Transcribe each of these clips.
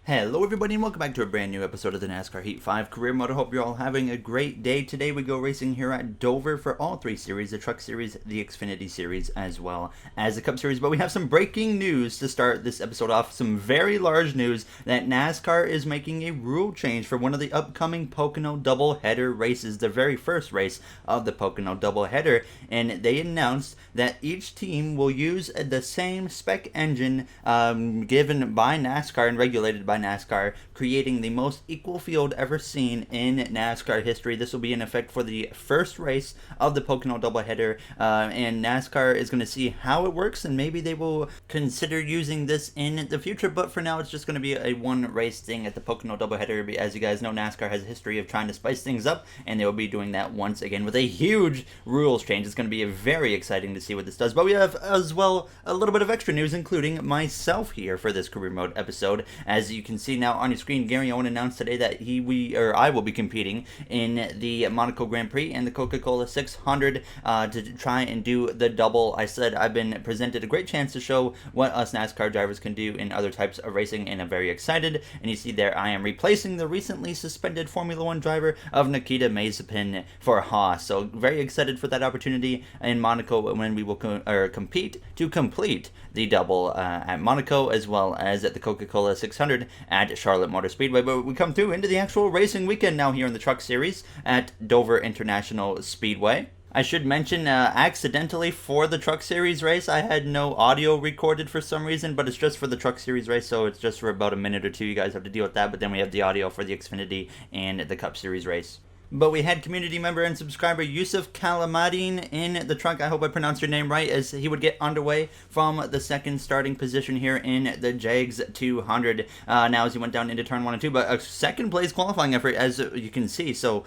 Hello everybody and welcome back to a brand new episode of the NASCAR Heat 5 Career Mode. I hope you're all having a great day. Today we go racing here at Dover for all three series, the Truck Series, the Xfinity Series, as well as the Cup Series. But we have some breaking news to start this episode off. Some very large news that NASCAR is making a rule change for one of the upcoming Pocono doubleheader races, the very first race of the Pocono doubleheader. And they announced that each team will use the same spec engine given by NASCAR and regulated by NASCAR, creating the most equal field ever seen in NASCAR history. This will be in effect for the first race of the Pocono doubleheader, and NASCAR is going to see how it works, and maybe they will consider using this in the future. But for now, it's just going to be a one race thing at the Pocono doubleheader. As you guys know, NASCAR has a history of trying to spice things up, and they will be doing that once again with a huge rules change. It's going to be very exciting to see what this does. But we have as well a little bit of extra news, including myself here for this career mode episode. As you can see now on your screen, Gary Owen announced today that I will be competing in the Monaco Grand Prix and the Coca-Cola 600 to try and do the double. I said I've been presented a great chance to show what us NASCAR drivers can do in other types of racing, and I'm very excited. And you see there I am replacing the recently suspended Formula One driver of Nikita Mazepin for Haas. So very excited for that opportunity in Monaco when we will compete to complete the double at Monaco, as well as at the Coca-Cola 600 at Charlotte Motor Speedway. But we come through into the actual racing weekend now here in the Truck Series at Dover International Speedway. I should mention, accidentally for the Truck Series race, I had no audio recorded for some reason, but it's just for the Truck Series race, so it's just for about a minute or two. You guys have to deal with that, but then we have the audio for the Xfinity and the Cup Series race. But we had community member and subscriber Yusuf Kalamadin in the truck. I hope I pronounced your name right, as he would get underway from the second starting position here in the Jags 200. Now as he went down into turn 1 and 2, but a second place qualifying effort, as you can see. So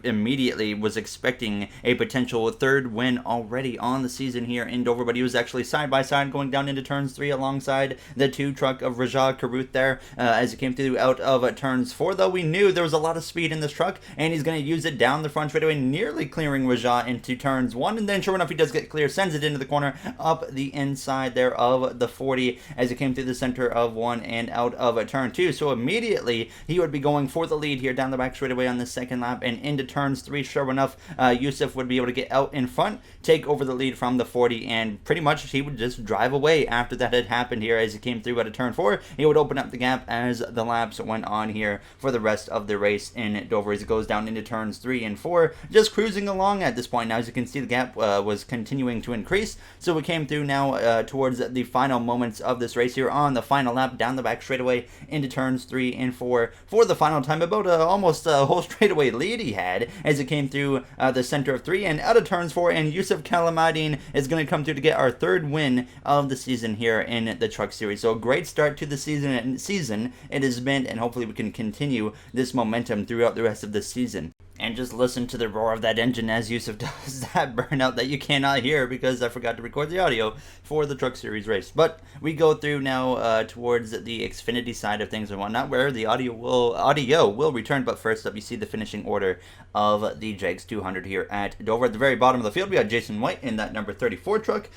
immediately was expecting a potential third win already on the season here in Dover, but he was actually side by side going down into turns 3 alongside the 2 truck of Rajah Caruth there as he came through out of turns 4. Though we knew there was a lot of speed in this truck, and he's going to use it down the front straightaway, nearly clearing Rajah into turns 1, and then sure enough he does get clear, sends it into the corner up the inside there of the 40 as it came through the center of 1 and out of turn 2. So immediately he would be going for the lead here down the back straightaway on the second lap and into turns 3. Sure enough, Yusuf would be able to get out in front, take over the lead from the 40, and pretty much he would just drive away after that had happened here as he came through out of turn 4. He would open up the gap as the laps went on here for the rest of the race in Dover as it goes down into turns 3 and 4, just cruising along at this point. Now as you can see, the gap was continuing to increase, so we came through now towards the final moments of this race here on the final lap down the back straightaway into turns 3 and 4 for the final time. About almost a whole straightaway lead he had as it came through the center of 3 and out of turns 4, and Yusuf Kalamadin is going to come through to get our third win of the season here in the Truck Series. So a great start to the season it has been, and hopefully we can continue this momentum throughout the rest of the season. And just listen to the roar of that engine as Yusuf does that burnout that you cannot hear because I forgot to record the audio for the Truck Series race. But we go through now towards the Xfinity side of things and whatnot, where the audio will return. But first up, you see the finishing order of the Jags 200 here at Dover. At the very bottom of the field, we got Jason White in that number 34 truck.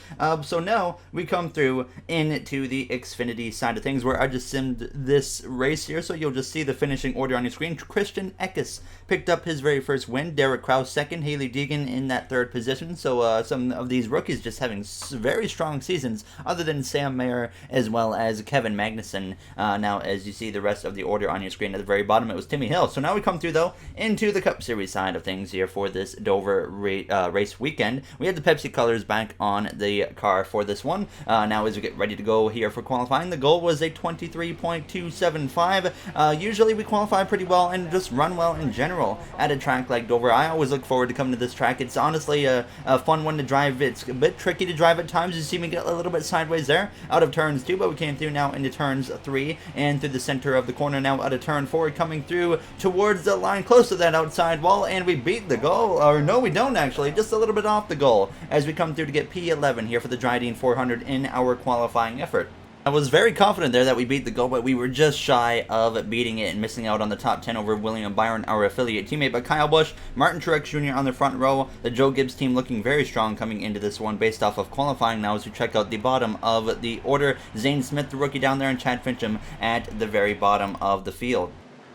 So now we come through into the Xfinity side of things, where I just simmed this race here. So you'll just see the finishing order on your screen. Christian Eckes picked up his very first win. Derek Kraus second. Haley Deegan in that third position. So some of these rookies just having very strong seasons, other than Sam Mayer as well as Kevin Magnussen. Now, as you see the rest of the order on your screen at the very bottom, it was Timmy Hill. So now we come through, though, into the Cup Series side of things here for this Dover race weekend. We have the Pepsi colors back on the car for this one. Now, as we get ready to go here for qualifying, the goal was a 23.275. Usually we qualify pretty well and just run well in general at a track like Dover. I always look forward to coming to this track. It's honestly a fun one to drive. It's a bit tricky to drive at times. You see me get a little bit sideways there out of turns 2, but we came through now into turns 3 and through the center of the corner now out of turn 4, coming through towards the line close to that outside wall, and we beat the goal. Or no, we don't actually. Just a little bit off the goal as we come through to get P11 here for the Dryden 400 in our qualifying effort. I was very confident there that we beat the goal, but we were just shy of beating it and missing out on the top 10 over William Byron, our affiliate teammate. But Kyle Busch, Martin Truex Jr. on the front row, the Joe Gibbs team looking very strong coming into this one based off of qualifying. Now as we check out the bottom of the order, Zane Smith, the rookie down there, and Chad Fincham at the very bottom of the field.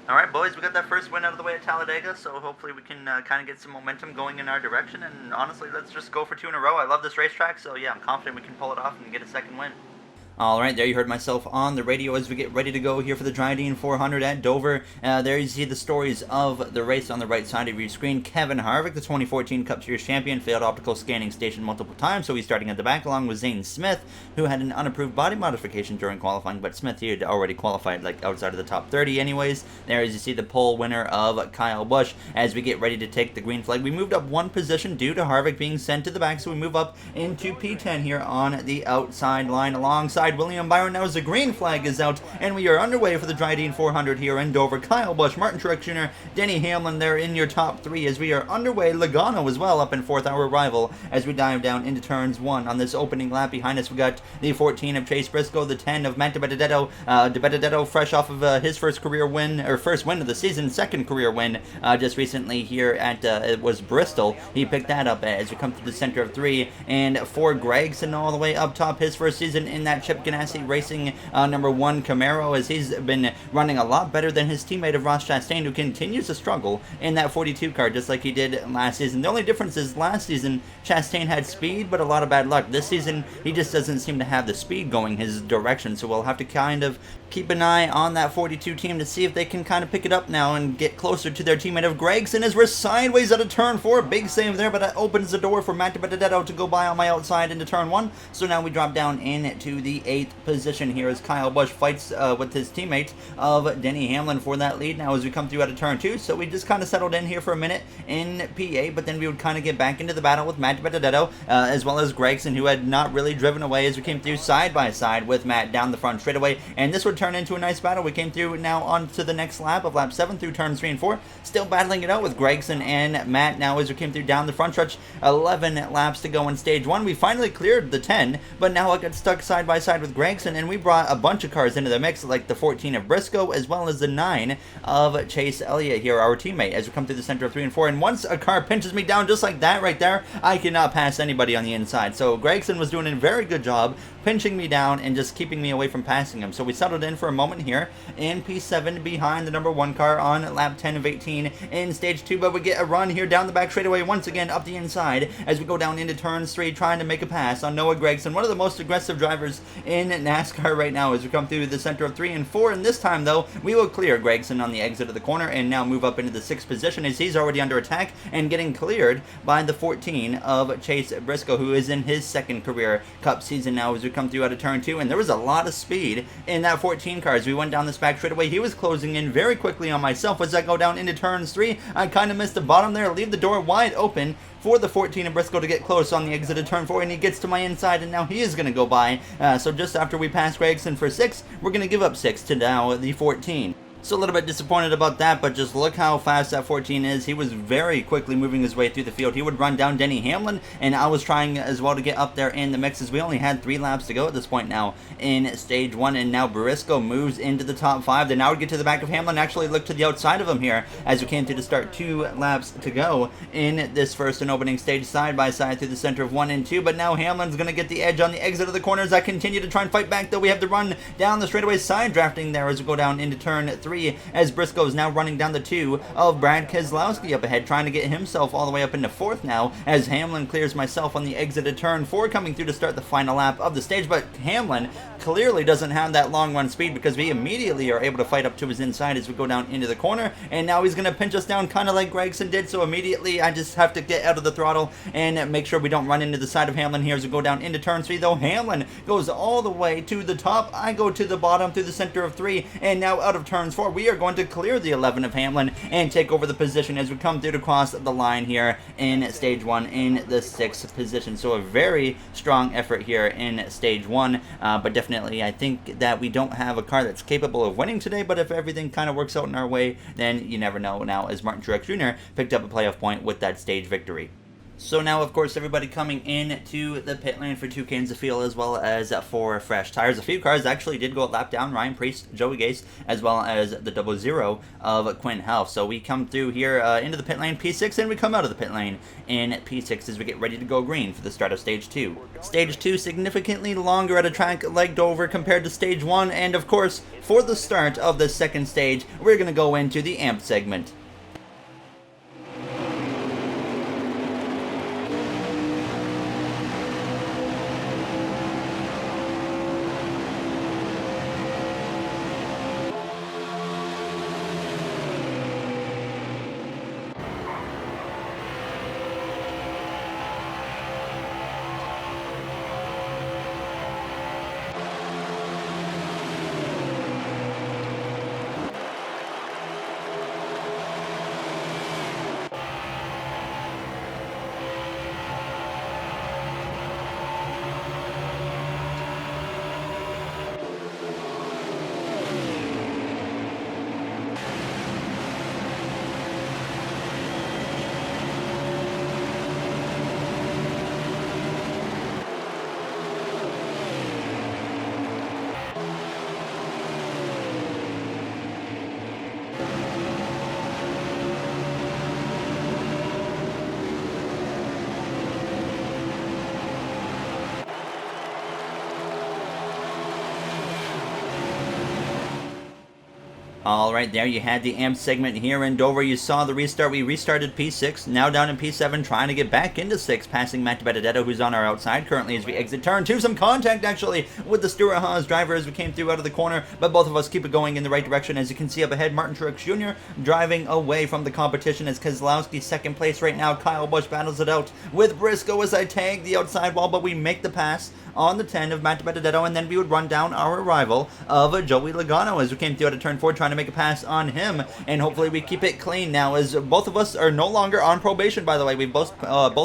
All right, boys, we got that first win out of the way at Talladega, so hopefully we can kind of get some momentum going in our direction. And honestly, let's just go for 2 in a row. I love this racetrack, so yeah, I'm confident we can pull it off and get a second win. Alright, there you heard myself on the radio as we get ready to go here for the Dryden 400 at Dover. There you see the stories of the race on the right side of your screen. Kevin Harvick, the 2014 Cup Series champion, failed optical scanning station multiple times, so he's starting at the back along with Zane Smith, who had an unapproved body modification during qualifying, but Smith, he had already qualified like outside of the top 30 anyways. There as you see the pole winner of Kyle Busch as we get ready to take the green flag. We moved up 1 position due to Harvick being sent to the back, so we move up into P10 here on the outside line alongside William Byron. Now as the green flag is out and we are underway for the Dryden 400 here in Dover. Kyle Busch, Martin Truex Jr., Denny Hamlin there in your top 3 as we are underway. Logano as well up in 4th, our rival, as we dive down into turns 1 on this opening lap. Behind us we got the 14 of Chase Briscoe, the 10 of Matt DiBenedetto. DiBenedetto fresh off of his first win of the season, second career win just recently here at it was Bristol. He picked that up as we come to the center of 3, and for Gregson all the way up top, his first season in that Chip Ganassi Racing number 1 Camaro, as he's been running a lot better than his teammate of Ross Chastain, who continues to struggle in that 42 car just like he did last season. The only difference is last season Chastain had speed but a lot of bad luck. This season he just doesn't seem to have the speed going his direction, so we'll have to kind of keep an eye on that 42 team to see if they can kind of pick it up now and get closer to their teammate of Gregson as we're sideways out of turn 4. Big save there, but that opens the door for Matt DiBenedetto to go by on my outside into turn 1. So now we drop down into the 8th position here as Kyle Busch fights with his teammate of Denny Hamlin for that lead now as we come through out of turn 2. So we just kind of settled in here for a minute in PA, but then we would kind of get back into the battle with Matt DiBenedetto as well as Gregson, who had not really driven away as we came through side by side with Matt down the front straightaway, and this would turn into a nice battle. We came through now on to the next lap of lap 7 through turns 3 and 4, still battling it out with Gregson and Matt now as we came through down the front stretch. 11 laps to go in stage 1. We finally cleared the 10, but now I got stuck side by side with Gregson, and we brought a bunch of cars into the mix, like the 14 of Briscoe as well as the 9 of Chase Elliott here, our teammate, as we come through the center of 3 and 4. And once a car pinches me down just like that right there, I cannot pass anybody on the inside. So Gregson was doing a very good job pinching me down and just keeping me away from passing him. So we settled in for a moment here in P7 behind the number 1 car on lap 10 of 18 in stage 2, but we get a run here down the back straightaway once again up the inside as we go down into turns 3 trying to make a pass on Noah Gragson, one of the most aggressive drivers in NASCAR right now as we come through the center of 3 and 4. And this time though we will clear Gregson on the exit of the corner and now move up into the 6th position as he's already under attack and getting cleared by the 14 of Chase Briscoe, who is in his 2nd career Cup season now as we come through out of turn 2. And there was a lot of speed in that 14 car as we went down this back straightaway. He was closing in very quickly on myself as I go down into turns 3. I kind of missed the bottom there, leave the door wide open for the 14 of Briscoe to get close on the exit of turn 4, and he gets to my inside, and now he is going to go by. So just after we pass Gregson for 6, we're going to give up 6 to now the 14. So a little bit disappointed about that, but just look how fast that 14 is. He was very quickly moving his way through the field. He would run down Denny Hamlin, and I was trying as well to get up there in the mixes. We only had 3 laps to go at this point now in stage 1, and now Briscoe moves into the top 5. Then now we get to the back of Hamlin, actually look to the outside of him here as we came through to start 2 laps to go in this first and opening stage side by side through the center of 1 and 2. But now Hamlin's going to get the edge on the exit of the corners. I continue to try and fight back, though we have to run down the straightaway side drafting there as we go down into turn 3. As Briscoe is now running down the 2 of Brad Keselowski up ahead, trying to get himself all the way up into 4th now as Hamlin clears myself on the exit of turn 4 coming through to start the final lap of the stage. But Hamlin clearly doesn't have that long run speed because we immediately are able to fight up to his inside as we go down into the corner, and now he's going to pinch us down kind of like Gregson did. So immediately I just have to get out of the throttle and make sure we don't run into the side of Hamlin here as we go down into turn 3. Though Hamlin goes all the way to the top, I go to the bottom through the center of 3, and now out of turns 4 we are going to clear the 11 of Hamlin and take over the position as we come through to cross the line here in stage 1 in the 6th position. So a very strong effort here in stage 1, but definitely I think that we don't have a car that's capable of winning today, but if everything kind of works out in our way, then you never know now as Martin Truex Jr. picked up a playoff point with that stage victory. So now, of course, everybody coming in to the pit lane for 2 cans of fuel as well as 4 fresh tires. A few cars actually did go a lap down. Ryan Priest, Joey Gase, as well as the 00 of Quinn Helf. So we come through here into the pit lane P6, and we come out of the pit lane in P6 as we get ready to go green for the start of Stage 2. Stage 2 significantly longer at a track like Dover compared to Stage 1, and of course, for the start of the second stage, we're going to go into the AMP segment. Alright, there you had the AMP segment here in Dover. You saw the restart. We restarted P6, now down in P7, trying to get back into 6, passing Matt Benedetto, who's on our outside currently as we exit turn 2. Some contact, actually, with the Stewart Haas driver as we came through out of the corner, but both of us keep it going in the right direction. As you can see up ahead, Martin Truex Jr. driving away from the competition as Keselowski second place right now. Kyle Busch battles it out with Briscoe as I tag the outside wall, but we make the pass on the 10 of Matt Benedetto, and then we would run down our rival of Joey Logano as we came through out of turn 4, trying to make a pass on him, and hopefully we keep it clean now as both of us are no longer on probation. By the way, we both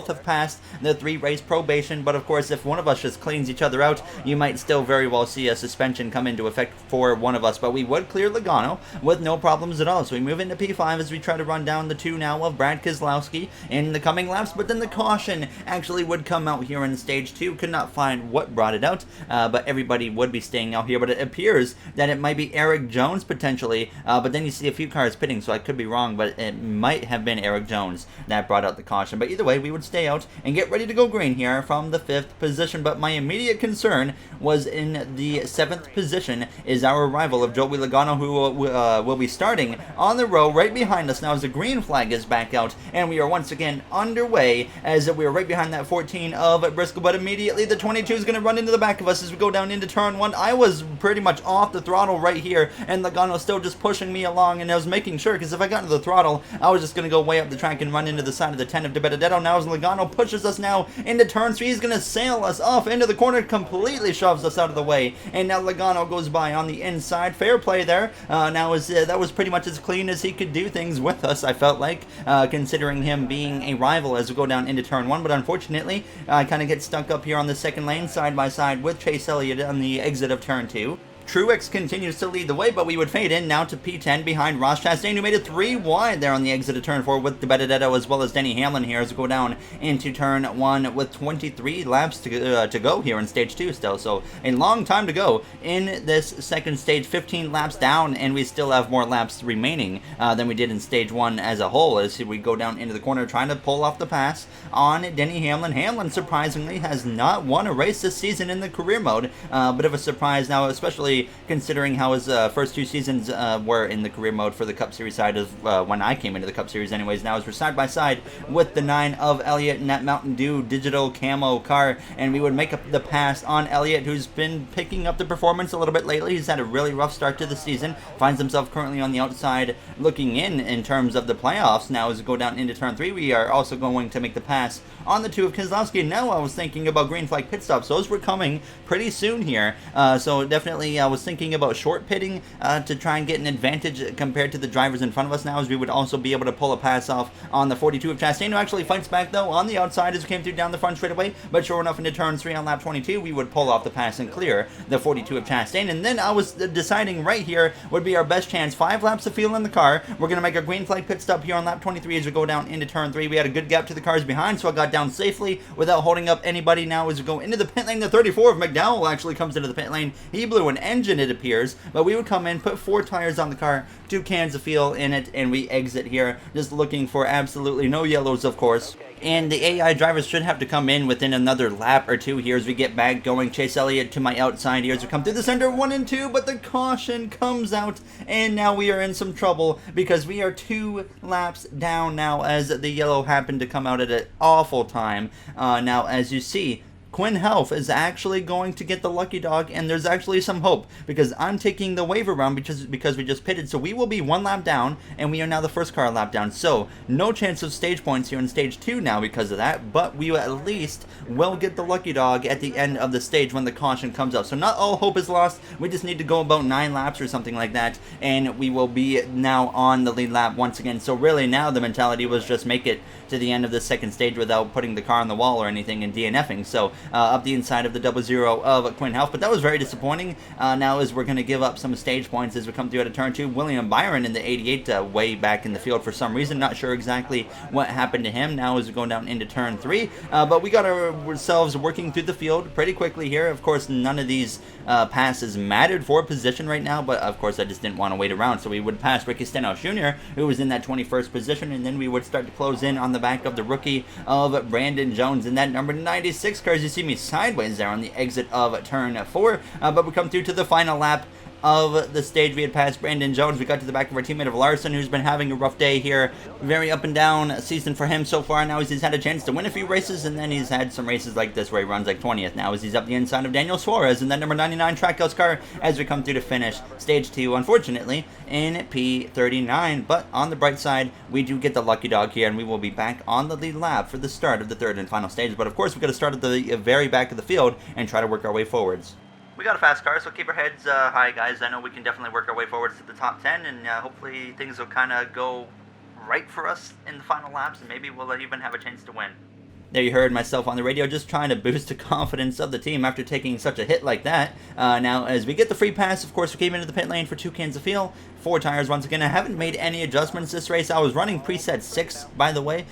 have passed the 3-race probation, but of course if one of us just cleans each other out, you might still very well see a suspension come into effect for one of us, but we would clear Logano with no problems at all. So we move into P5 as we try to run down the 2 now of Brad Keselowski in the coming laps, but then the caution actually would come out here in stage 2. Could not find what brought it out, but everybody would be staying out here, but it appears that it might be Eric Jones potentially, but then you see a few cars pitting, so I could be wrong, but it might have been Eric Jones that brought out the caution. But either way, we would stay out and get ready to go green here from the 5th position, but my immediate concern was in the 7th position is our rival of Joey Logano, who will be starting on the row right behind us now as the green flag is back out, and we are once again underway as we are right behind that 14 of Briscoe, but immediately the 22 is going to run into the back of us as we go down into turn 1. I was pretty much off the throttle right here, and Logano was still just pushing me along, and I was making sure, because if I got into the throttle, I was just going to go way up the track and run into the side of the 10 of De Benedetto. Now as Logano pushes us now into turn 3, he's going to sail us off into the corner, completely shoves us out of the way, and now Logano goes by on the inside. Fair play there. Now that was pretty much as clean as he could do things with us, I felt like, considering him being a rival as we go down into turn 1, but unfortunately, I kind of get stuck up here on the second lane side by side with Chase Elliott on the exit of turn 2. Truex continues to lead the way, but we would fade in now to P10 behind Ross Chastain, who made it 3 wide there on the exit of turn 4 with De Benedetto as well as Denny Hamlin here as we go down into turn 1 with 23 laps to go here in stage 2 still. So a long time to go in this second stage, 15 laps down, and we still have more laps remaining than we did in stage 1 as a whole as we go down into the corner trying to pull off the pass on Denny Hamlin. Hamlin surprisingly has not won a race this season in the career mode. Bit of a surprise now, especially considering how his first 2 seasons were in the career mode for the Cup Series side of when I came into the Cup Series anyways. Now as we're side by side with the 9 of Elliott in that Mountain Dew digital camo car, and we would make up the pass on Elliott, who's been picking up the performance a little bit lately. He's had a really rough start to the season, finds himself currently on the outside looking in terms of the playoffs. Now as we go down into turn 3, we are also going to make the pass on the 2 of Keselowski. Now I was thinking about green flag pit stops. Those were coming pretty soon here, so definitely was thinking about short pitting to try and get an advantage compared to the drivers in front of us now, as we would also be able to pull a pass off on the 42 of Chastain, who actually fights back though on the outside as we came through down the front straightaway. But sure enough, into turn 3 on lap 22, we would pull off the pass and clear the 42 of Chastain. And then I was deciding right here would be our best chance. 5 laps of fuel in the car. We're going to make a green flag pit stop here on lap 23 as we go down into turn 3. We had a good gap to the cars behind, so I got down safely without holding up anybody. Now as we go into the pit lane, the 34 of McDowell actually comes into the pit lane. He blew an engine, it appears, but we would come in, put 4 tires on the car, 2 cans of fuel in it, and we exit here, just looking for absolutely no yellows, of course. And the AI drivers should have to come in within another lap or 2 here as we get back going. Chase Elliott to my outside here as we come through the center 1 and 2, but the caution comes out, and now we are in some trouble because we are 2 laps down now as the yellow happened to come out at an awful time. Now, as you see, Quinn Helf is actually going to get the lucky dog, and there's actually some hope because I'm taking the wave around because we just pitted. So we will be 1 lap down, and we are now the first car lap down. So no chance of stage points here in stage 2 now because of that, but we at least will get the lucky dog at the end of the stage when the caution comes up. So not all hope is lost. We just need to go about 9 laps or something like that, and we will be now on the lead lap once again. So really now the mentality was just make it to the end of the second stage without putting the car on the wall or anything and DNFing. So up the inside of the 00 of Quinn Helf, but that was very disappointing. Now as we're going to give up some stage points as we come through out of turn 2. William Byron in the 88 way back in the field for some reason. Not sure exactly what happened to him now as we're going down into turn 3. But we got ourselves working through the field pretty quickly here. Of course, none of these passes mattered for position right now, but of course I just didn't want to wait around. So we would pass Ricky Stenhouse Jr., who was in that 21st position, and then we would start to close in on the back of the rookie of Brandon Jones in that number 96 car. As you see me sideways there on the exit of turn 4, but we come through to the final lap of the stage. We had passed Brandon Jones. We got to the back of our teammate of Larson, who's been having a rough day here. Very up and down season for him so far. Now as he's had a chance to win a few races, and then he's had some races like this where he runs like 20th. Now as he's up the inside of Daniel Suarez in that number 99 Trackhouse car as we come through to finish stage 2, unfortunately, in P39. But on the bright side, we do get the lucky dog here, and we will be back on the lead lap for the start of the 3rd and final stage. But of course, we've got to start at the very back of the field and try to work our way forwards. We got a fast car, so keep our heads high, guys. I know we can definitely work our way forwards to the top 10, and hopefully things will kind of go right for us in the final laps, and maybe we'll even have a chance to win. There you heard myself on the radio just trying to boost the confidence of the team after taking such a hit like that. Now, as we get the free pass, of course, we came into the pit lane for 2 cans of fuel, 4 tires once again. I haven't made any adjustments this race. I was running preset 6, by the way,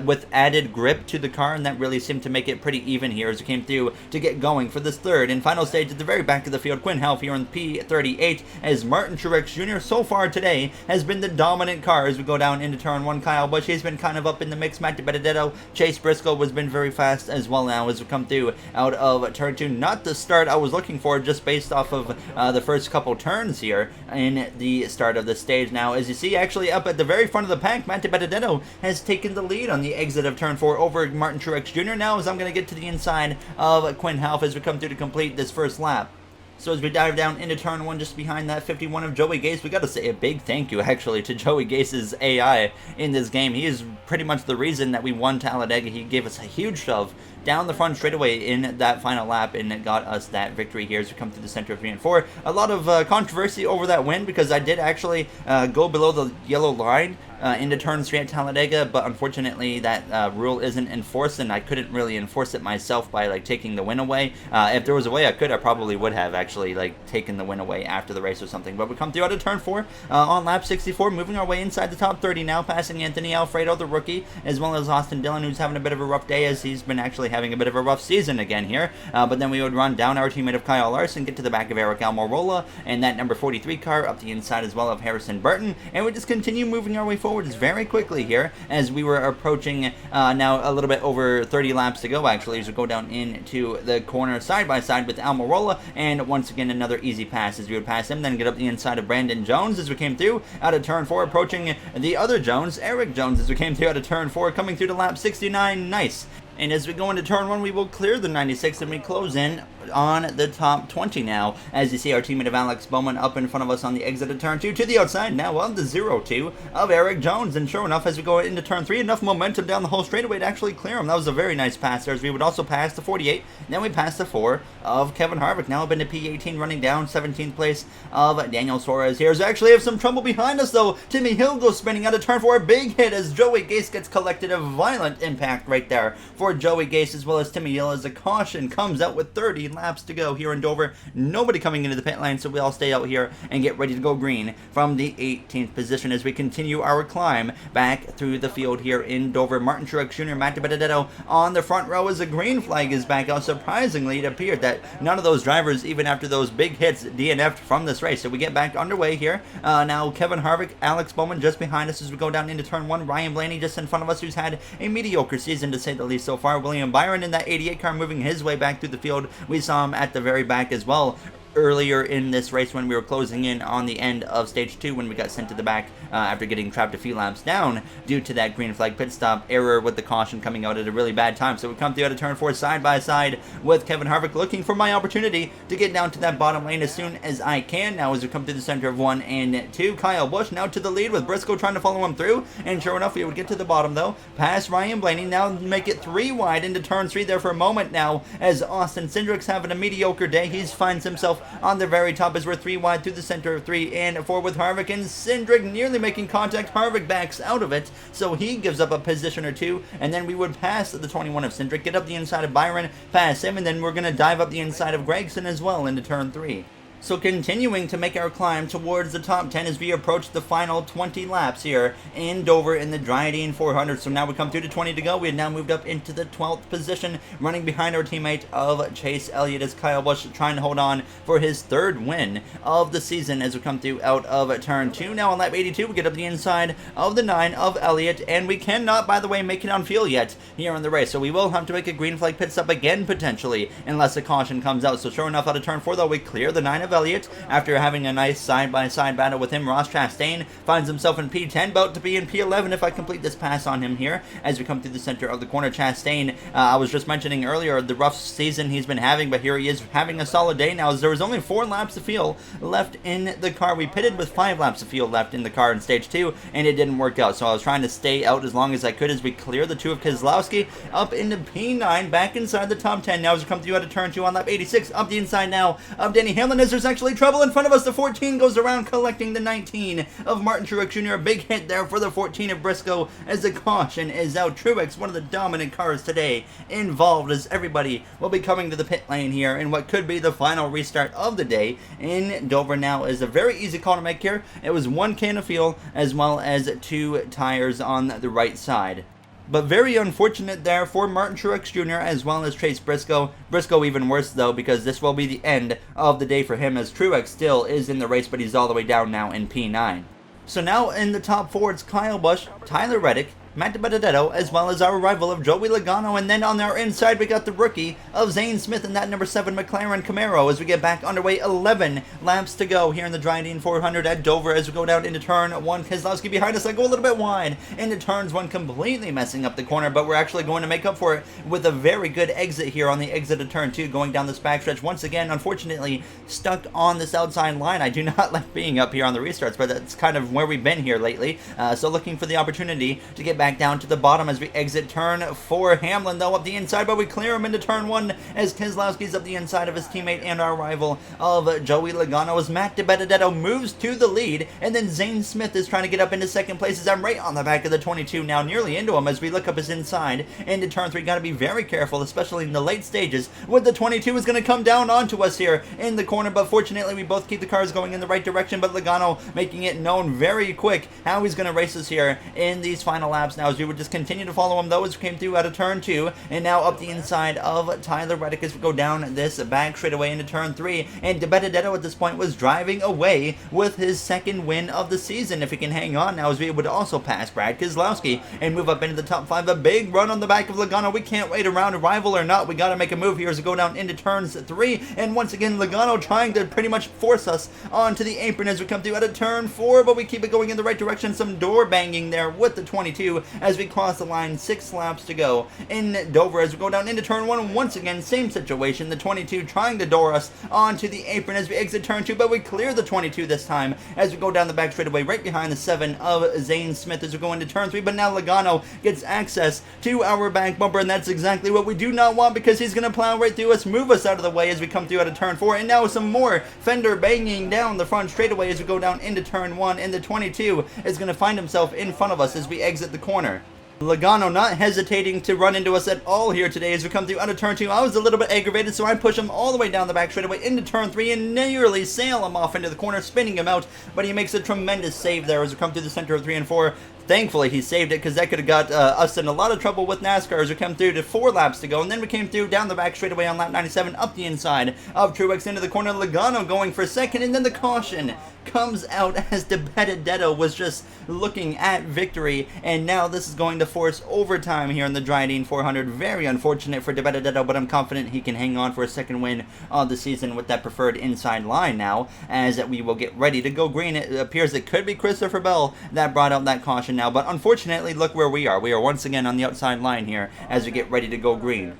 with added grip to the car, and that really seemed to make it pretty even here as we came through to get going for this 3rd and final stage at the very back of the field. Quinn Helf here in P38 as Martin Truex Jr. so far today has been the dominant car as we go down into turn 1. Kyle Busch, he's been kind of up in the mix. Matt DiBenedetto, Chase Briscoe has been very fast as well now as we come through out of turn 2. Not the start I was looking for just based off of the first couple turns here in the start of the stage. Now as you see, actually up at the very front of the pack, Matt DiBenedetto has taken the lead on the exit of turn 4 over Martin Truex Jr. Now as I'm going to get to the inside of Quinn Helf as we come through to complete this first lap. So as we dive down into turn 1, just behind that 51 of Joey Gase, we got to say a big thank you actually to Joey Gase's AI in this game. He is pretty much the reason that we won Talladega. He gave us a huge shove down the front straightaway in that final lap, and it got us that victory here as we come through the center of 3 and 4. A lot of controversy over that win because I did actually go below the yellow line into turn 3 at Talladega, but unfortunately that rule isn't enforced, and I couldn't really enforce it myself by like taking the win away. If there was a way I could, I probably would have actually like taken the win away after the race or something. But we come through out of turn 4 on lap 64, moving our way inside the top 30 now, passing Anthony Alfredo, the rookie, as well as Austin Dillon, who's having a bit of a rough day as he's been actually having a bit of a rough season again here. But then we would run down our teammate of Kyle Larson, get to the back of Eric Almirola, and that number 43 car up the inside as well of Harrison Burton, and we just continue moving our way forwards very quickly here as we were approaching now a little bit over 30 laps to go actually as we go down into the corner side by side with Almirola, and once again another easy pass as we would pass him, then get up the inside of Brandon Jones as we came through out of turn 4, approaching the other Jones, Eric Jones, as we came through out of turn 4, coming through to lap 69. Nice. And as we go into turn 1, we will clear the 96 and we close in on the top 20 now, as you see our teammate of Alex Bowman up in front of us on the exit of turn 2 to the outside now of the 0-2 of Eric Jones. And sure enough, as we go into turn 3, enough momentum down the whole straightaway to actually clear him. That was a very nice pass there, as we would also pass the 48. Then we pass the 4 of Kevin Harvick. Now up into P18, running down 17th place of Daniel Suarez here. Actually have some trouble behind us though. Timmy Hill goes spinning out of turn 4. Big hit as Joey Gase gets collected. A violent impact right there for Joey Gase, as well as Timmy Hill, as a caution comes out with 30 laps to go here in Dover. Nobody coming into the pit lane, so we all stay out here and get ready to go green from the 18th position as we continue our climb back through the field here in Dover. Martin Truex Jr., Matt DiBenedetto on the front row as the green flag is back out. Surprisingly, it appeared that none of those drivers, even after those big hits, DNF'd from this race. So we get back underway here. Now Kevin Harvick, Alex Bowman just behind us as we go down into turn 1. Ryan Blaney just in front of us, who's had a mediocre season to say the least so far. William Byron in that 88 car moving his way back through the field. We saw him at the very back as well earlier in this race when we were closing in on the end of stage 2, when we got sent to the back after getting trapped a few laps down due to that green flag pit stop error, with the caution coming out at a really bad time. So we come through out of turn 4 side by side with Kevin Harvick, looking for my opportunity to get down to that bottom lane as soon as I can. Now as we come through the center of 1 and 2, Kyle Busch now to the lead with Briscoe trying to follow him through, and sure enough we would get to the bottom though, past Ryan Blaney. Now make it 3 wide into turn 3 there for a moment now, as Austin Cindric's having a mediocre day. He finds himself on the very top as we're 3 wide through the center of 3 and 4 with Harvick, and Cindric nearly making contact. Harvick backs out of it, so he gives up a position or 2, and then we would pass the 21 of Cindric, get up the inside of Byron, pass him, and then we're going to dive up the inside of Gragson as well into turn 3. So continuing to make our climb towards the top 10 as we approach the final 20 laps here in Dover in the Dryden 400. So now we come through to 20 to go. We have now moved up into the 12th position, running behind our teammate of Chase Elliott, as Kyle Busch trying to hold on for his 3rd win of the season as we come through out of turn 2. Now on lap 82, we get up the inside of the 9 of Elliott, and we cannot, by the way, make it on fuel yet here in the race. So we will have to make a green flag pit stop again potentially, unless a caution comes out. So sure enough, out of turn 4 though, we clear the 9 of Elliott after having a nice side-by-side battle with him. Ross Chastain finds himself in P10, about to be in P11 if I complete this pass on him here as we come through the center of the corner. Chastain, I was just mentioning earlier the rough season he's been having, but here he is having a solid day now, as there was only 4 laps of fuel left in the car. We pitted with 5 laps of fuel left in the car in stage 2, and it didn't work out, so I was trying to stay out as long as I could as we clear the 2 of Keselowski up into P9, back inside the top 10 now as we come through out of turn 2 on lap 86, up the inside now of Denny Hamlin, as there's actually trouble in front of us. The 14 goes around collecting the 19 of Martin Truex Jr. A big hit there for the 14 of Briscoe as the caution is out. Truex, one of the dominant cars today, involved, as everybody will be coming to the pit lane here in what could be the final restart of the day in Dover. Now is a very easy call to make here. It was 1 can of fuel as well as 2 tires on the right side. But very unfortunate there for Martin Truex Jr. as well as Chase Briscoe. Briscoe even worse though, because this will be the end of the day for him, as Truex still is in the race, but he's all the way down now in P9. So now in the top 4, it's Kyle Busch, Tyler Reddick, Matt DiBenedetto, as well as our rival of Joey Logano, and then on our inside we got the rookie of Zane Smith in that number 7 McLaren Camaro as we get back underway. 11 laps to go here in the Dryden 400 at Dover as we go down into turn 1. Keselowski behind us. I go a little bit wide into turns 1, completely messing up the corner, but we're actually going to make up for it with a very good exit here on the exit of turn 2, going down this backstretch. Once again, unfortunately, stuck on this outside line. I do not like being up here on the restarts, but that's kind of where we've been here lately. So looking for the opportunity to get back down to the bottom as we exit turn 4. Hamlin though up the inside, but we clear him into turn 1 as Keselowski's up the inside of his teammate and our rival of Joey Logano, as Matt DiBenedetto moves to the lead, and then Zane Smith is trying to get up into 2nd place as I'm right on the back of the 22 now, nearly into him as we look up his inside into turn 3. Got to be very careful, especially in the late stages, with the 22 is going to come down onto us here in the corner, but fortunately we both keep the cars going in the right direction, but Logano making it known very quick how he's going to race us here in these final laps now, as we would just continue to follow him though as we came through out of turn 2, and now up the inside of Tyler Reddick as we go down this back straightaway into turn 3, and DiBenedetto at this point was driving away with his 2nd win of the season. If he can hang on now, as we would also pass Brad Keselowski and move up into the top 5. A big run on the back of Logano. We can't wait around, a rival or not. We got to make a move here as we go down into turns 3, and once again Logano trying to pretty much force us onto the apron as we come through out of turn 4, but we keep it going in the right direction. Some door banging there with the 22 22 as we cross the line, 6 laps to go in Dover as we go down into turn 1. Once again, same situation, the 22 trying to door us onto the apron as we exit turn 2, but we clear the 22 this time as we go down the back straightaway right behind the 7 of Zane Smith as we go into turn 3, but now Logano gets access to our back bumper, and that's exactly what we do not want because he's going to plow right through us, move us out of the way as we come through out of turn 4, and now some more fender banging down the front straightaway as we go down into turn 1, and the 22 is going to find himself in front of us as we exit the corner. Logano not hesitating to run into us at all here today as we come through out of turn 2. I was a little bit aggravated, so I push him all the way down the back straightaway into turn 3 and nearly sail him off into the corner, spinning him out, but he makes a tremendous save there as we come through the center of 3 and 4. Thankfully, he saved it because that could have got us in a lot of trouble with NASCAR as we come through to 4 laps to go. And then we came through down the back straightaway on lap 97, up the inside of Truex into the corner. Logano going for second, and then the caution comes out as DiBenedetto was just looking at victory. And now this is going to force overtime here in the Dryden 400. Very unfortunate for DiBenedetto, but I'm confident he can hang on for a second win of the season with that preferred inside line now as we will get ready to go green. It appears it could be Christopher Bell that brought out that caution now, but unfortunately, look where we are. We are once again on the outside line here as we get ready to go green.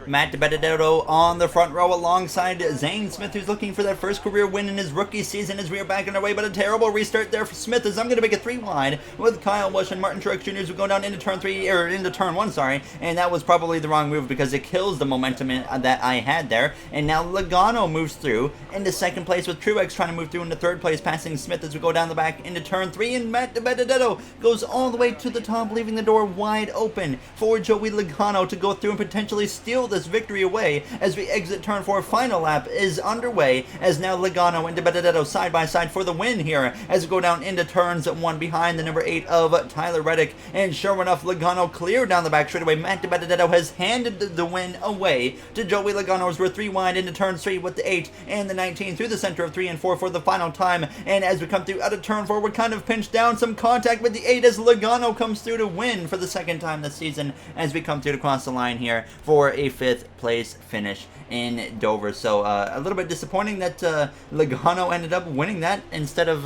Matt DiBenedetto on the front row alongside Zane Smith, who's looking for that first career win in his rookie season as we are back on our way, but a terrible restart there for Smith as I'm going to make it 3 wide with Kyle Busch and Martin Truex Jr. as we go down into turn 3, or into turn 1, sorry, and that was probably the wrong move because it kills the momentum that I had there, and now Logano moves through into second place with Truex trying to move through into third place, passing Smith as we go down the back into turn 3, and Matt DiBenedetto goes all the way to the top, leaving the door wide open for Joey Logano to go through and potentially steal this victory away as we exit turn 4. Final lap is underway as now Logano and DiBenedetto side by side for the win here as we go down into turns 1 behind the number 8 of Tyler Reddick, and sure enough, Logano cleared down the back straightaway. Matt DiBenedetto has handed the win away to Joey Logano as we're 3 wide into turn 3 with the 8 and the 19 through the center of 3 and 4 for the final time, and as we come through out of turn 4, we're kind of pinched down, some contact with the 8 as Logano comes through to win for the second time this season as we come through to cross the line here for a 5th place finish in Dover. So a little bit disappointing that Logano ended up winning that instead of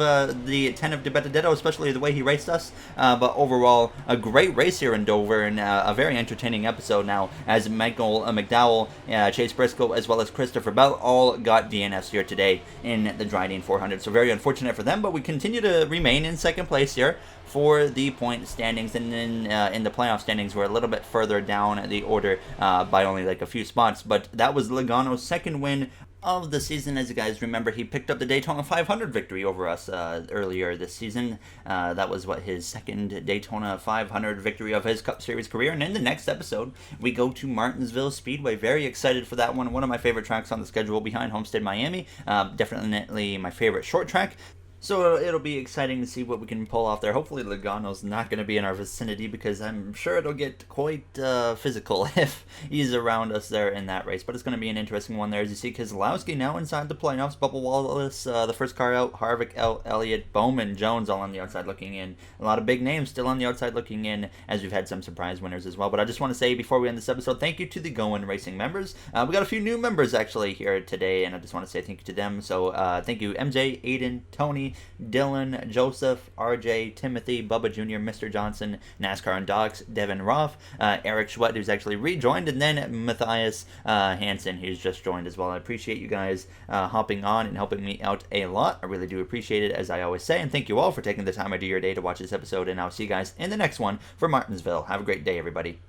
the 10 of DiBenedetto, especially the way he raced us, but overall a great race here in Dover and a very entertaining episode now as Michael McDowell, Chase Briscoe, as well as Christopher Bell all got DNFs here today in the Dryden 400. So very unfortunate for them, but we continue to remain in second place here for the point standings, and then in the playoff standings we're a little bit further down the order by only like a few spots, but that was Logano's second win of the season. As you guys remember, he picked up the Daytona 500 victory over us earlier this season. That was his second Daytona 500 victory of his Cup Series career. And in the next episode, we go to Martinsville Speedway. Very excited for that one. One of my favorite tracks on the schedule behind Homestead, Miami. Definitely my favorite short track. So it'll be exciting to see what we can pull off there. Hopefully Logano's not going to be in our vicinity because I'm sure it'll get quite physical if he's around us there in that race. But it's going to be an interesting one there. As you see, Keselowski now inside the playoffs. Bubba Wallace, the first car out. Harvick, Elliott, Bowman, Jones all on the outside looking in. A lot of big names still on the outside looking in as we've had some surprise winners as well. But I just want to say before we end this episode, thank you to the Going Racing members. We got a few new members actually here today, and I just want to say thank you to them. So thank you MJ, Aiden, Tony, Dylan, Joseph, RJ, Timothy, Bubba Jr., Mr. Johnson, NASCAR and Docs, Devin Roth, Eric Schwett, who's actually rejoined, and then Matthias Hansen, who's just joined as well. I appreciate you guys hopping on and helping me out a lot. I really do appreciate it, as I always say, and thank you all for taking the time out of your day to watch this episode, and I'll see you guys in the next one for Martinsville. Have a great day, everybody.